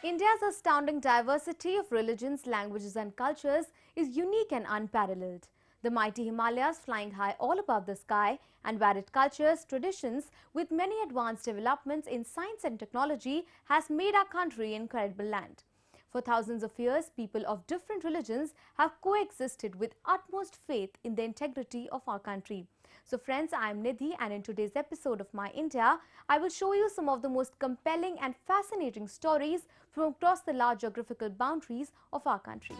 India's astounding diversity of religions, languages and cultures is unique and unparalleled. The mighty Himalayas flying high all above the sky and varied cultures, traditions with many advanced developments in science and technology has made our country an incredible land. For thousands of years, people of different religions have coexisted with utmost faith in the integrity of our country. So friends, I am Nidhi, and in today's episode of My India, I will show you some of the most compelling and fascinating stories from across the large geographical boundaries of our country.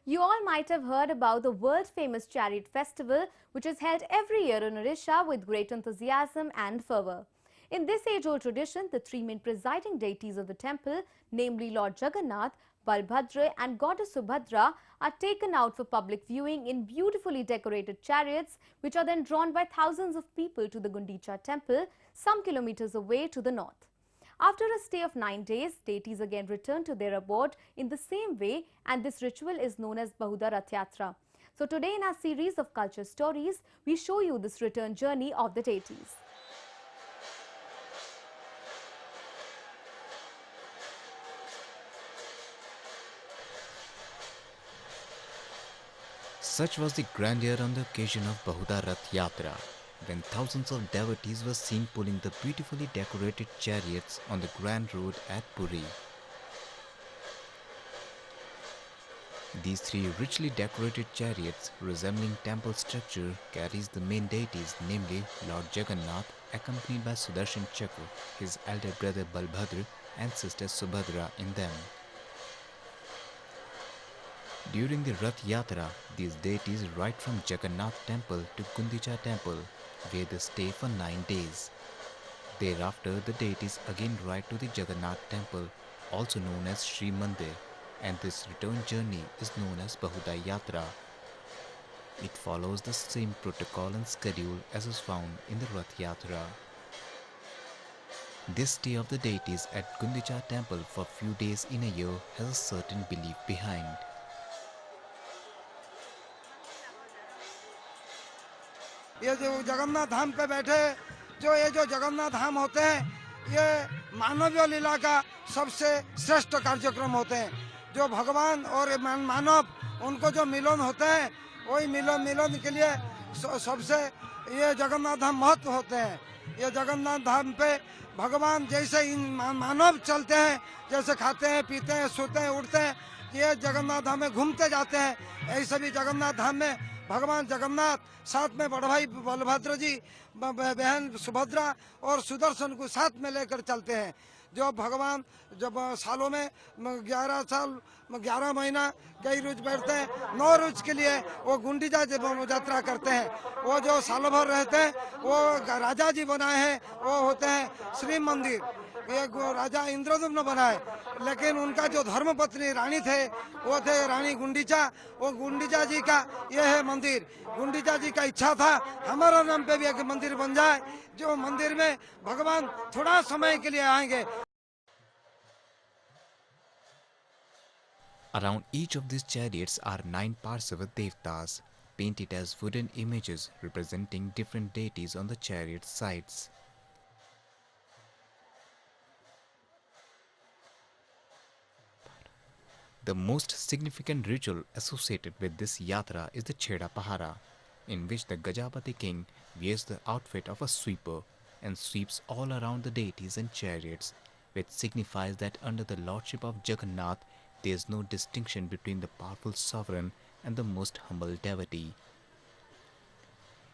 You all might have heard about the world-famous Chariot Festival, which is held every year in Odisha with great enthusiasm and fervour. In this age-old tradition, the three main presiding deities of the temple, namely Lord Jagannath, Balbhadra and Goddess Subhadra, are taken out for public viewing in beautifully decorated chariots, which are then drawn by thousands of people to the Gundicha temple, some kilometers away to the north. After a stay of 9 days, deities again return to their abode in the same way, and this ritual is known as Bahuda Rath Yatra. So today in our series of culture stories, we show you this return journey of the deities. Such was the grandeur on the occasion of Bahuda Rath Yatra, when thousands of devotees were seen pulling the beautifully decorated chariots on the grand road at Puri. These three richly decorated chariots, resembling temple structure, carries the main deities, namely Lord Jagannath, accompanied by Sudarshan Chakra, his elder brother Balbhadra and sister Subhadra in them. During the Rath Yatra, these deities ride from Jagannath temple to Gundicha temple, where they stay for 9 days. Thereafter, the deities again ride to the Jagannath temple, also known as Sri Mandir, and this return journey is known as Bahuda Yatra. It follows the same protocol and schedule as is found in the Rath Yatra. This stay of the deities at Gundicha temple for few days in a year has a certain belief behind. ये जो जगन्नाथ धाम पे बैठे ये जो जगन्नाथ धाम होते हैं, ये मानवीय लीला का सबसे श्रेष्ठ कार्यक्रम होते हैं। जो भगवान और मानव उनको जो मिलन होते हैं, वही मिलन के लिए सबसे ये जगन्नाथ धाम महत्व होते हैं। ये जगन्नाथ धाम पे भगवान जैसे इन मानव चलते हैं, जैसे खाते हैं, पीते हैं, सोते हैं, उठते हैं, ये जगन्नाथ धाम में घूमते जाते हैं। ऐसे भी जगन्नाथ धाम में भगवान जगन्नाथ साथ में बड़ भाई बलभद्र जी, बहन सुभद्रा और सुदर्शन को साथ में लेकर चलते हैं। जो भगवान जब सालों में 11 साल 11 महीना कई रोज बैठते हैं, 9 रोज के लिए वो गुंडीचा यात्रा करते हैं। वो जो सालों भर रहते हैं, वो राजा जी बनाए हैं, वो होते हैं श्री मंदिर। ये राजा इंद्रदुम्न बनाए, लेकिन उनका जो धर्मपत्नी रानी थे, वो थे रानी गुंडीचा। वो गुंडीचा जी का ये है मंदिर। गुंडीचा जी का इच्छा था हमारा नाम पे भी एक मंदिर बन जाए, जो मंदिर में भगवान थोड़ा समय के लिए आएंगे। Around each of these chariots are 9 Parsis devtas, painted as wooden images representing different deities on the chariot sides. The most significant ritual associated with this yatra is the Chheda Pahara, in which the Gajapati king wears the outfit of a sweeper and sweeps all around the deities and chariots, which signifies that under the lordship of Jagannath there is no distinction between the powerful sovereign and the most humble devotee.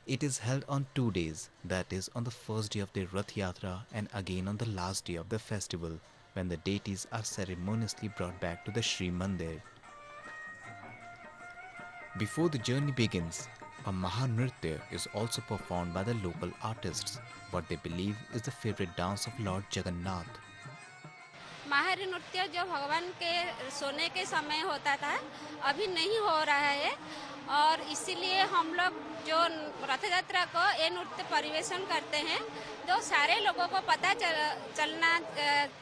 It is held on 2 days, that is on the first day of the Rath Yatra and again on the last day of the festival, when the deities are ceremoniously brought back to the Sri Mandir. Before the journey begins, a Mahanritya is also performed by the local artists, what they believe is the favorite dance of Lord Jagannath. महारी नृत्य जो भगवान के सोने के समय होता था, अभी नहीं हो रहा है, और इसीलिए हम लोग जो रथ यात्रा को ये नृत्य परिवेशन करते हैं, जो सारे लोगों को पता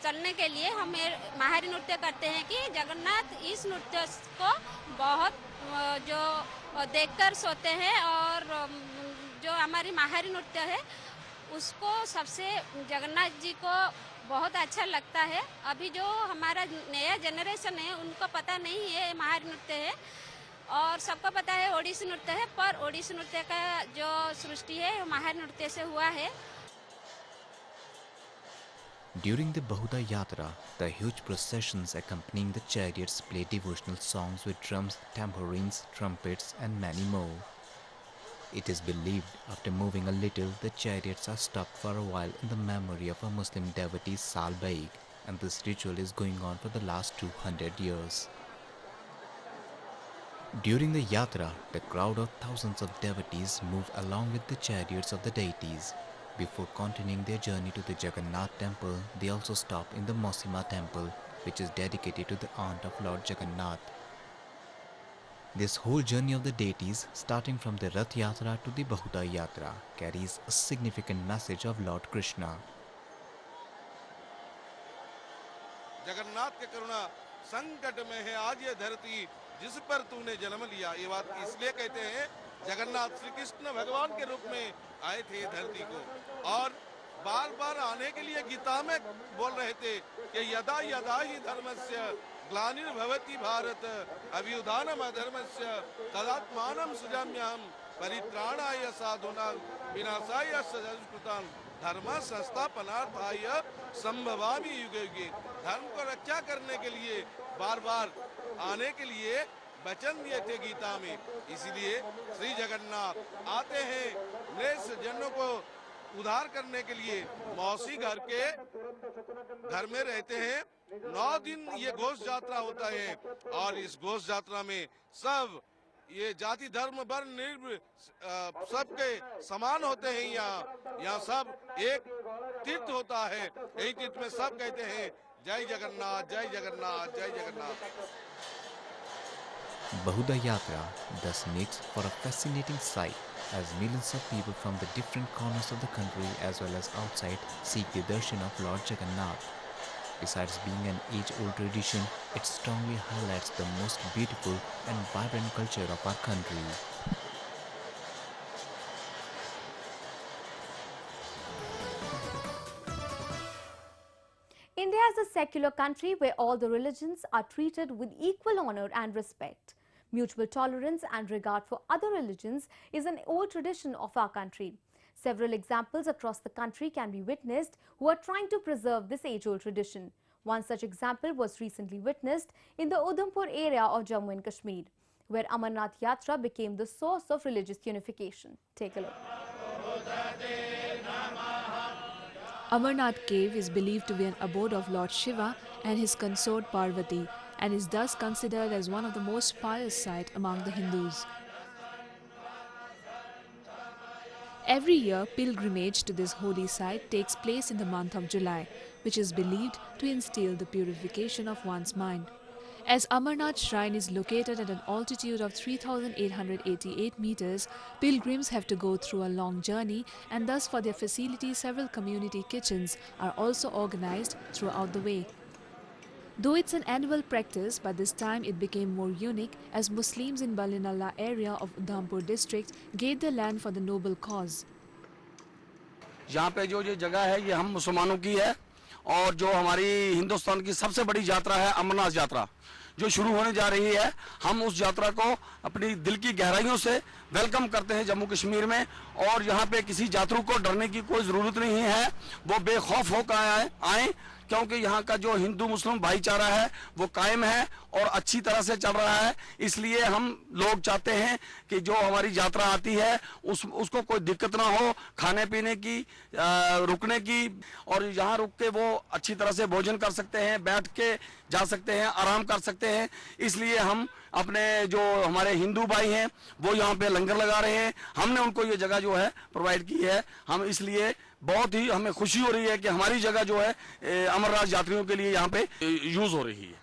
चलने के लिए हम महारी नृत्य करते हैं कि जगन्नाथ इस नृत्य को बहुत जो देखकर सोते हैं, और जो हमारी महारी नृत्य है उसको सबसे जगन्नाथ जी को बहुत अच्छा लगता है। अभी जो हमारा नया जनरेशन है उनको पता नहीं है ये महार नृत्य है, और सबको पता है ओडिसी नृत्य है, पर ओडिसी नृत्य का जो सृष्टि है वो महार नृत्य से हुआ है। During the Bahuda Yatra, the huge processions accompanying the chariots play devotional songs with drums, tambourines, trumpets and many more. It is believed after moving a little, the chariots are stopped for a while in the memory of a Muslim devotee Sal Baig, and this ritual is going on for the last 200 years. During the Yatra, the crowd of thousands of devotees move along with the chariots of the deities. Before continuing their journey to the Jagannath temple, they also stop in the Mosima temple, which is dedicated to the aunt of Lord Jagannath. This whole journey of the deities, starting from the Rath Yatra to the Bahuda Yatra, carries a significant message of Lord Krishna. Jagannath के करुणा संकट में है आज ये धरती जिस पर तूने जन्म लिया। ये बात इसलिए कहते हैं जगन्नाथ श्री कृष्ण भगवान के रूप में आए थे धरती को, और बार बार आने के लिए गीता में बोल रहे थे कि यदा यदा ही धर्मस्य ग्लानिर्भवति भारत अभ्युत्थानम् अधर्मस्य तदात्मानं सृजाम्यहम् परित्राणाय साधूनां विनाशाय सद्दुष्कृतां धर्म संस्थापनार्थाय संभवामि युगे युगे। धर्म को रक्षा करने के लिए बार बार आने के लिए वचन दिए थे गीता में। इसीलिए श्री जगन्नाथ आते हैं मृष जनों को उद्धार करने के लिए। मौसी घर में रहते हैं। 9 दिन ये घोष यात्रा होता है, और इस घोष यात्रा में सब ये जाति धर्म वर्ण सबके समान होते हैं। यहाँ सब एक तीर्थ होता है। यही तीर्थ में सब कहते हैं जय जगन्नाथ जय जगन्नाथ जय Jagannath. Bahuda Yatra thus makes for a fascinating sight as millions of people from the different corners of the country as well as outside seek the darshan of Lord Jagannath. Besides being an age-old tradition, it strongly highlights the most beautiful and vibrant culture of our country. India is a secular country where all the religions are treated with equal honor and respect. Mutual tolerance and regard for other religions is an old tradition of our country. Several examples across the country can be witnessed who are trying to preserve this age-old tradition. One such example was recently witnessed in the Udhampur area of Jammu and Kashmir, where Amarnath Yatra became the source of religious unification. Take a look. Amarnath cave is believed to be an abode of Lord Shiva and his consort Parvati, and is thus considered as one of the most pious sites among the Hindus. Every year, pilgrimage to this holy site takes place in the month of July, which is believed to instill the purification of one's mind. As Amarnath shrine is located at an altitude of 3,888 meters, pilgrims have to go through a long journey, and thus for their facility several community kitchens are also organized throughout the way. Though it's an annual practice, by this time it became more unique as Muslims in Balinalla area of Udhampur district gave their land for the noble cause. यहाँ पे जो ये जगह है ये हम मुसलमानों की है, और जो हमारी हिंदुस्तान की सबसे बड़ी यात्रा है अमरनाथ यात्रा जो शुरू होने जा रही है। हम उस यात्रा को अपनी दिल की गहराइयों से वेलकम करते हैं जम्मू कश्मीर में, और यहाँ पे किसी यात्रु को डरने की कोई ज़रूरत नहीं है। वो बेखौफ होकर आए क्योंकि यहाँ का जो हिंदू मुस्लिम भाईचारा है वो कायम है और अच्छी तरह से चल रहा है। इसलिए हम लोग चाहते हैं कि जो हमारी यात्रा आती है उसको कोई दिक्कत ना हो, खाने पीने की, रुकने की, और यहाँ रुक के वो अच्छी तरह से भोजन कर सकते हैं, बैठ के जा सकते हैं, आराम कर सकते हैं। इसलिए हम अपने जो हमारे हिंदू भाई हैं वो यहाँ पे लंगर लगा रहे हैं। हमने उनको ये जगह जो है प्रोवाइड की है। हम इसलिए बहुत ही हमें खुशी हो रही है कि हमारी जगह जो है अमरनाथ यात्रियों के लिए यहाँ पे यूज हो रही है।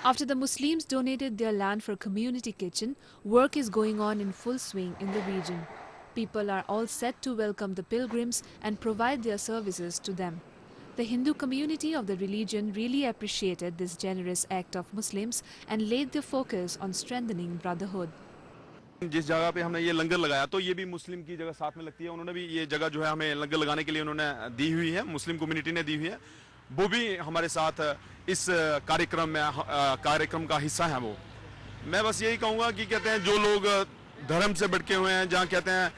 After the Muslims donated their land for community kitchen, work is going on in full swing in the region. People are all set to welcome the pilgrims and provide their services to them. The Hindu community of the religion really appreciated this generous act of Muslims and laid their focus on strengthening brotherhood. जिस जगह पे हमने ये लंगर लगाया तो ये भी मुस्लिम की जगह साथ में लगती है, उन्होंने भी ये जगह जो है हमें लंगर लगाने के लिए उन्होंने दी हुई है, मुस्लिम कम्युनिटी ने दी हुई है, वो भी हमारे साथ इस कार्यक्रम का हिस्सा है। वो मैं बस यही कहूँगा कि कहते हैं जो लोग धर्म से भटके हुए हैं, जहाँ कहते हैं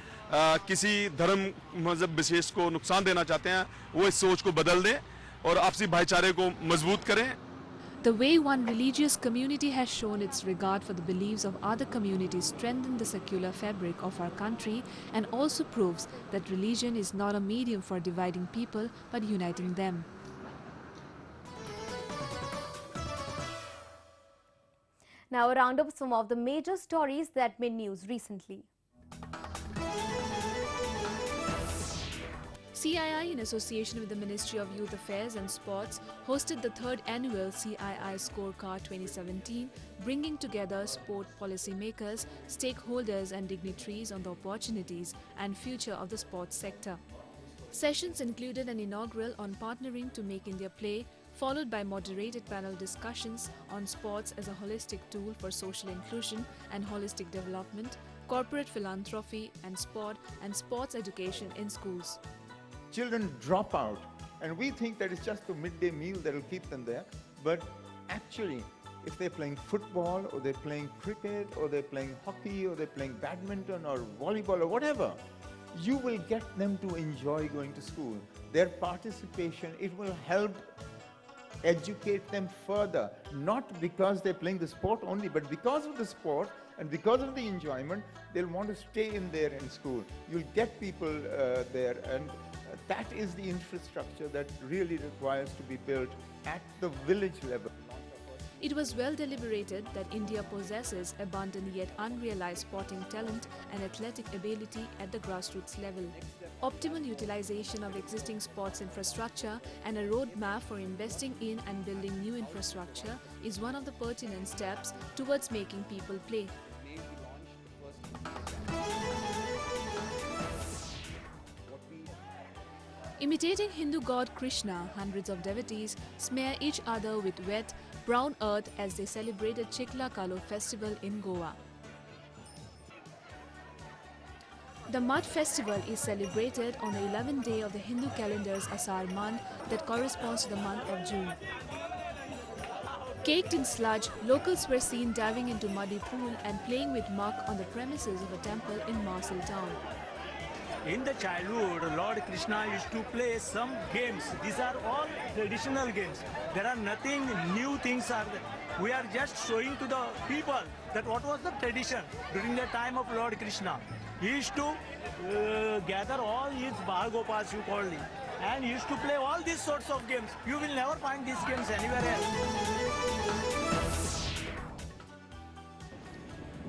किसी धर्म मजहब विशेष को नुकसान देना चाहते हैं, वो इस सोच को बदल दें और आपसी भाईचारे को मजबूत करें। The way one religious community has shown its regard for the beliefs of other communities strengthens the secular fabric of our country and also proves that religion is not a medium for dividing people but uniting them. Now a roundup of some of the major stories that made news recently. CII, in association with the Ministry of Youth Affairs and Sports, hosted the 3rd annual CII Scorecard 2017, bringing together sport policymakers, stakeholders and dignitaries on the opportunities and future of the sports sector. Sessions included an inaugural on partnering to make India play, followed by moderated panel discussions on sports as a holistic tool for social inclusion and holistic development, corporate philanthropy and sports education in schools. Children drop out, and we think that it's just the midday meal that will keep them there. But actually, if they're playing football, or they're playing cricket, or they're playing hockey, or they're playing badminton, or volleyball, or whatever, you will get them to enjoy going to school. Their participation, it will help educate them further, not because they're playing the sport only, but because of the sport and because of the enjoyment, they'll want to stay in there in school. You'll get people there, and that is the infrastructure that really requires to be built at the village level. It was well deliberated that India possesses abundant yet unrealized sporting talent and athletic ability at the grassroots level. Optimal utilization of existing sports infrastructure and a roadmap for investing in and building new infrastructure is one of the pertinent steps towards making people play. Imitating Hindu god Krishna, hundreds of devotees smear each other with wet, brown earth as they celebrated Chikla Kalo festival in Goa. The mud festival is celebrated on the 11th day of the Hindu calendar's Asar month that corresponds to the month of June. Caked in sludge, locals were seen diving into muddy pool and playing with muck on the premises of a temple in Marcel town. In the childhood, Lord Krishna used to play some games. These are all traditional games. There are nothing new things are there. We are just showing to the people that what was the tradition during the time of Lord Krishna. He used to gather all his Bhagopals, you call it, and he used to play all these sorts of games. You will never find these games anywhere else.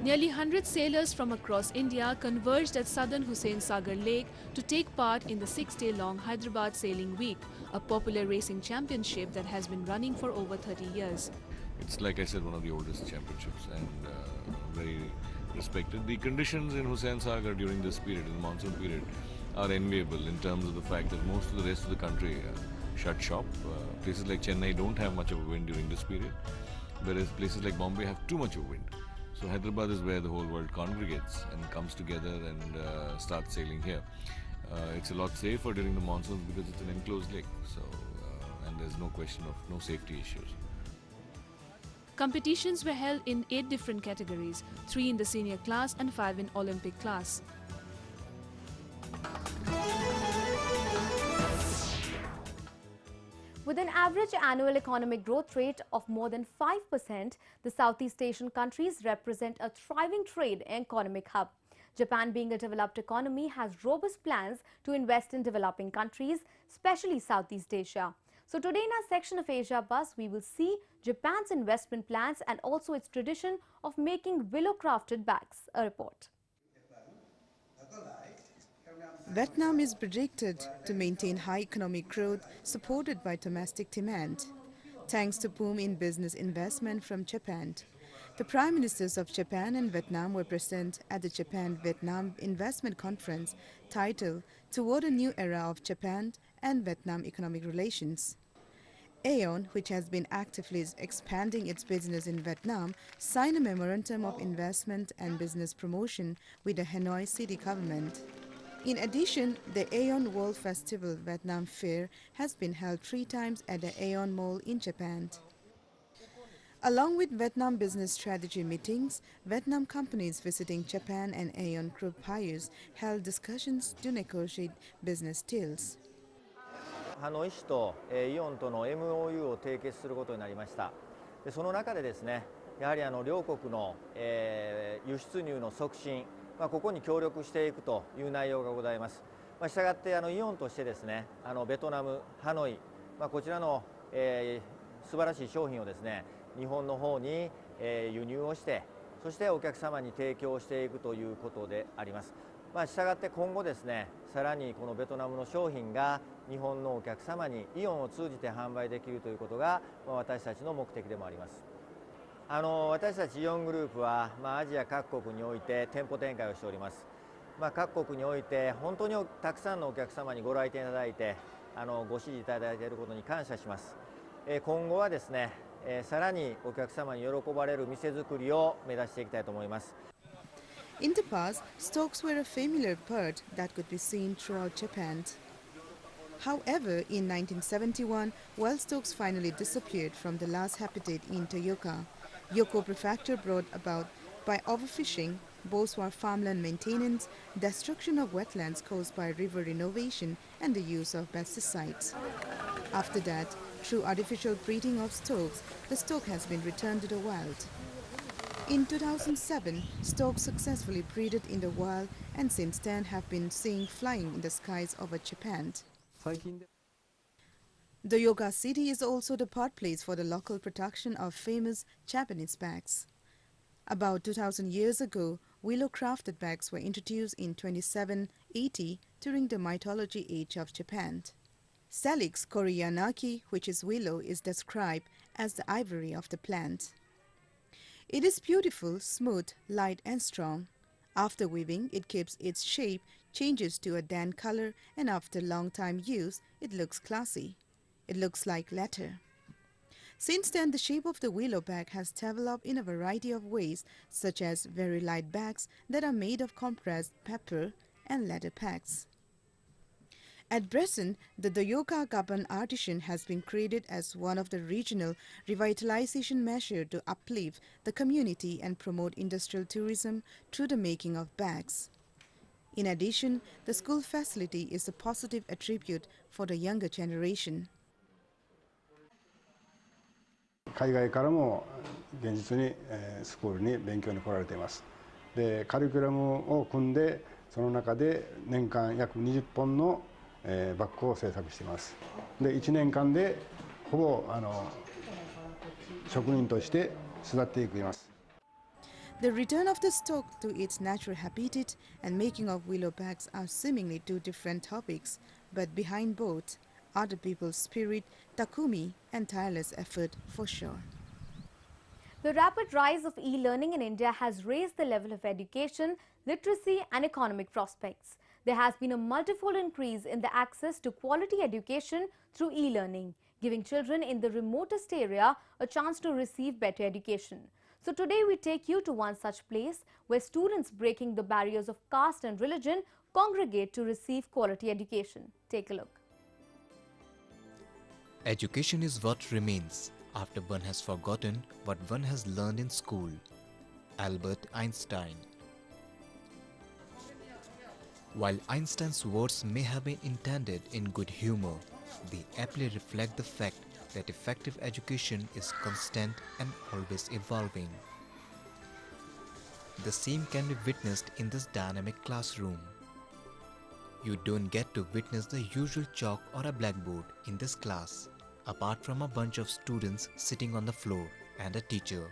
Nearly 100 sailors from across India converged at southern Hussain Sagar Lake to take part in the 6-day-long Hyderabad Sailing Week, a popular racing championship that has been running for over 30 years. It's, like I said, one of the oldest championships and very respected. The conditions in Hussain Sagar during this period, in the monsoon period, are enviable in terms of the fact that most of the rest of the country shut shop. Places like Chennai don't have much of a wind during this period, whereas places like Bombay have too much of wind. So Hyderabad is where the whole world congregates and comes together and starts sailing here. It's a lot safer during the monsoons because it's an enclosed lake, so and there's no question of no safety issues. Competitions were held in 8 different categories, 3 in the senior class and 5 in Olympic class. With an average annual economic growth rate of more than 5%, the Southeast Asian countries represent a thriving trade and economic hub. Japan, being a developed economy, has robust plans to invest in developing countries, especially Southeast Asia. So today in our section of Asia Buzz, we will see Japan's investment plans and also its tradition of making willow-crafted bags. A report. Vietnam is predicted to maintain high economic growth supported by domestic demand, thanks to boom in business investment from Japan. The Prime Ministers of Japan and Vietnam were present at the Japan-Vietnam Investment Conference titled Toward a New Era of Japan and Vietnam Economic Relations. Aeon, which has been actively expanding its business in Vietnam, signed a memorandum of investment and business promotion with the Hanoi city government. In addition, the Aeon World Festival Vietnam Fair has been held 3 times at the Aeon Mall in Japan. Along with Vietnam business strategy meetings, Vietnam companies visiting Japan and Aeon Group buyers held discussions to negotiate business deals. ハノイ市とイオンとの MOU を締結することになりました。でその中でですね、やはり両国の輸出入の促進、ここに協力していくという内容がございます。したがってイオンとしてですね、ベトナム、ハノイ、こちらの素晴らしい商品をですね、日本の方に輸入をして、そしてお客様に提供していくということであります。したがって今後ですね、さらにこのベトナムの商品が日本のお客様にイオンを通じて販売できるということが私たちの目的でもあります。私たちイオングループはアジア各国において店舗展開をしております。各国において本当にたくさんのお客様にご来店いただいてご支持いただいていることに感謝します。今後はですね、さらにお客様に喜ばれる店作りを目指していきたいと思います。In the past, storks were a familiar bird that could be seen throughout Japan. However, in 1971, wild storks finally disappeared from the last habitat in Toyooka, Yoko Prefecture, brought about by overfishing, bourgeois farmland maintenance, destruction of wetlands caused by river renovation, and the use of pesticides. After that, through artificial breeding of storks, the stork has been returned to the wild. In 2007, storks successfully breeded in the wild and since then have been seen flying in the skies over Japan. The Yoga city is also the birthplace for the local production of famous Japanese bags. About 2,000 years ago, willow-crafted bags were introduced in 2780 during the mythology age of Japan. Salix koreanaki, which is willow, is described as the ivory of the plant. It is beautiful, smooth, light and strong. After weaving, it keeps its shape, changes to a tan color, and after long time use, it looks classy. It looks like leather. Since then, the shape of the willow bag has developed in a variety of ways, such as very light bags that are made of compressed paper and leather packs. At present, the Doyoka Gaban artisan has been created as one of the regional revitalization measures to uplift the community and promote industrial tourism through the making of bags. In addition, the school facility is a positive attribute for the younger generation. 海外からも現実にスクールに勉強に来られています。で、カリキュラムを組んで、その中で年間約20本のバッグを制作しています。で、1年間でほぼ職人として育っていきます。The return of the stork to its natural habitat and making of willow bags are seemingly two different topics, but behind both are the people's spirit, takumi, and tireless effort for sure. The rapid rise of e-learning in India has raised the level of education, literacy and economic prospects. There has been a multifold increase in the access to quality education through e-learning, giving children in the remotest area a chance to receive better education. So today we take you to one such place where students breaking the barriers of caste and religion congregate to receive quality education. Take a look. Education is what remains after one has forgotten what one has learned in school. Albert Einstein. While Einstein's words may have been intended in good humor, they aptly reflect the fact that effective education is constant and always evolving. The same can be witnessed in this dynamic classroom. You don't get to witness the usual chalk or a blackboard in this class, apart from a bunch of students sitting on the floor and a teacher.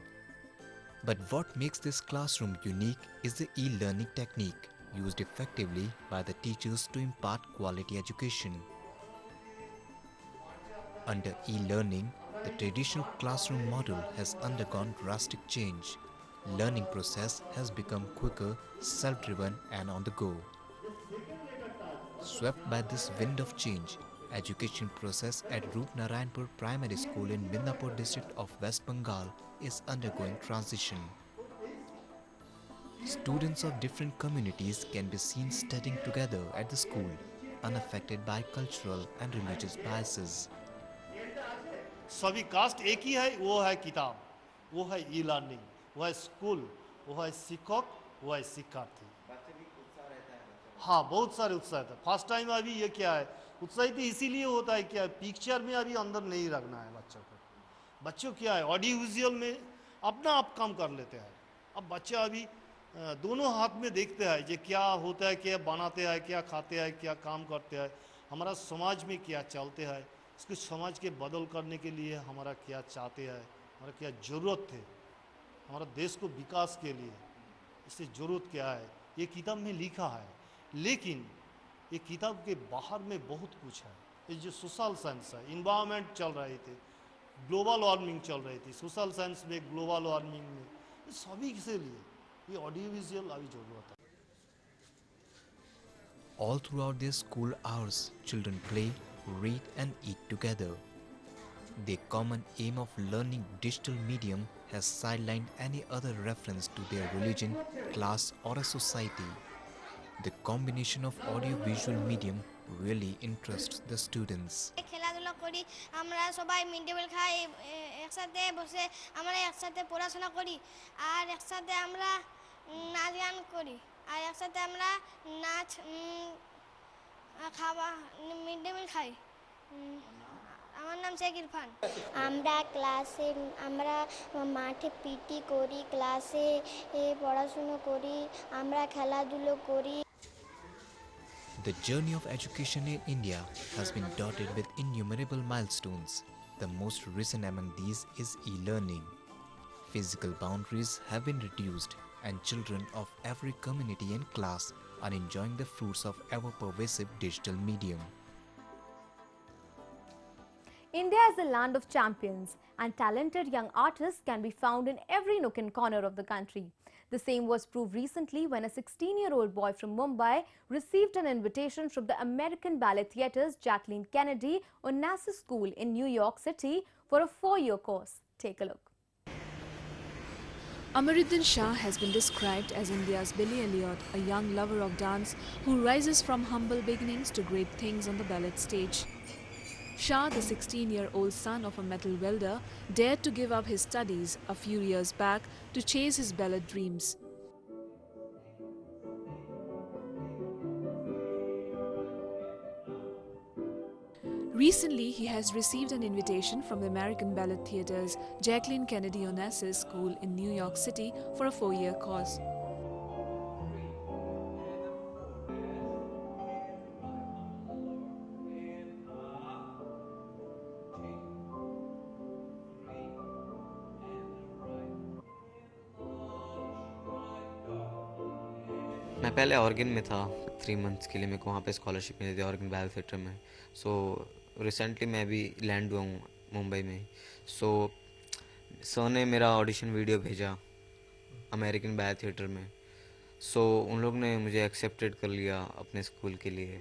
But what makes this classroom unique is the e-learning technique used effectively by the teachers to impart quality education. Under e-learning, the traditional classroom model has undergone drastic change. Learning process has become quicker, self-driven and on the go. Swept by this wind of change, Education process at Roopnarayanpur Primary School in Midnapur district of West Bengal is undergoing transition. Students of different communities can be seen studying together at the school, unaffected by cultural and religious biases. सभी cast एक ही है, वो है किताब, वो है e learning, वो है स्कूल, वो है शिक्षक, वो है शिक्षार्थी। हाँ, बहुत सारे उत्साह है। फर्स्ट टाइम अभी ये क्या है, उत्साहित इसीलिए होता है क्या, पिक्चर में अभी अंदर नहीं रखना है बच्चों को। बच्चों क्या है, ऑडियो विजुअल में अपना आप काम कर लेते हैं। अब बच्चा अभी दोनों हाथ में देखते हैं ये क्या होता है, क्या बनाते हैं, क्या खाते हैं, क्या काम करते हैं, हमारा समाज में क्या चलते हैं, इसको समाज के बदल करने के लिए हमारा क्या चाहते हैं, हमारा क्या ज़रूरत है, हमारा देश को विकास के लिए इससे ज़रूरत क्या है, ये किताब में लिखा है। लेकिन ये किताब के बाहर में बहुत कुछ है। ये जो सोशल साइंस है, इन्वायरमेंट चल रहे थे, ग्लोबल वार्मिंग चल रही थी, सोशल साइंस में, ग्लोबल वार्मिंग में, ये सभी के लिए ये ऑडियो विजुअल अभी ज़रूरत है। All throughout their school hours, children play, read and eat together. The common aim of learning digital medium has sidelined any other reference to their religion, class or a society. The combination of audio-visual medium really interests the students. খেলাধুলা করি, আমরা সবাই mid day meal খাই, একসাথে বসে আমরা একসাথে পড়াশোনা করি, আর একসাথে আমরা নাচ গান করি, আর একসাথে আমরা নাচ খাওয়া মিড ডে মিল খাই। আমার নাম শেখ ইরফান। আমরা ক্লাসে আমরা মাঠে পিটি করি, ক্লাসে পড়াশোনা করি, আমরা খেলাধুলো করি। The journey of education in India has been dotted with innumerable milestones. The most recent among these is e-learning. Physical boundaries have been reduced and children of every community and class are enjoying the fruits of ever-pervasive digital medium. India is the land of champions, and talented young artists can be found in every nook and corner of the country. The same was proved recently when a 16-year-old boy from Mumbai received an invitation from the American Ballet Theatre's Jacqueline Kennedy Onassis School in New York City for a 4-year course. Take a look. Amaruddin Shah has been described as India's Billy Elliot, a young lover of dance who rises from humble beginnings to great things on the ballet stage. Shah, the 16-year-old son of a metal welder, dared to give up his studies a few years back to chase his ballet dreams. Recently, he has received an invitation from the American Ballet Theatre's Jacqueline Kennedy Onassis School in New York City for a 4-year course. मैं पहले organ में था 3 months के लिए, मेरे को वहाँ पे स्कॉलरशिप मिली थी ऑर्गन बैल थिएटर में। सो रिसेंटली मैं अभी लैंड हुआ हूँ मुंबई में। सो सर ने मेरा ऑडिशन वीडियो भेजा अमेरिकन बैल थिएटर में। सो उन लोग ने मुझे एक्सेप्टेड कर लिया अपने स्कूल के लिए।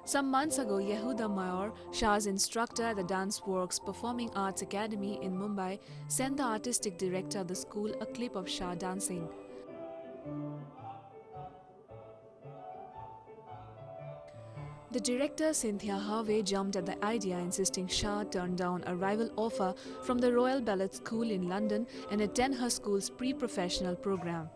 Some months ago, Yehuda Mayor, Shah's instructor at the Dance Works Performing Arts Academy in Mumbai, sent the artistic director of the school a clip of Shah dancing. The director, Cynthia Harvey, jumped at the idea, insisting Shah turn down a rival offer from the Royal Ballet School in London and attend her school's pre-professional program.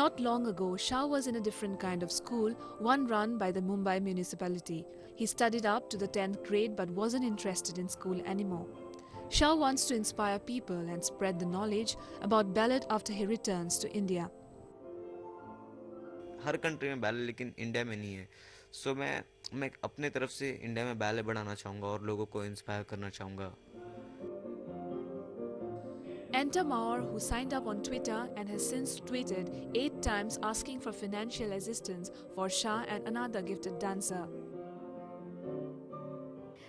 Not long ago, Shah was in a different kind of school, one run by the Mumbai municipality. He studied up to the 10th grade but wasn't interested in school anymore. Shah wants to inspire people and spread the knowledge about ballet after he returns to India. Her country में ballet लेकिन India में नहीं है। सो मैं अपने तरफ से India में बैले बढ़ाना चाहूँगा और लोगों को इंस्पायर करना चाहूँगा। Enter Maur, who signed up on Twitter and has since tweeted 8 times asking for financial assistance for Shah and another gifted dancer.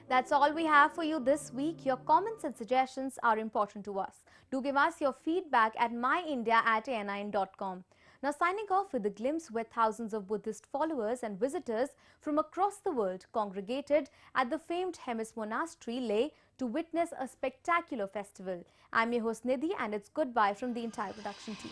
That's all we have for you this week. Your comments and suggestions are important to us. Do give us your feedback at myindia@ani.com. Now signing off with a glimpse where thousands of Buddhist followers and visitors from across the world congregated at the famed Hemis Monastery, Leh, to witness a spectacular festival. I'm your host Nidhi, and it's goodbye from the entire production team.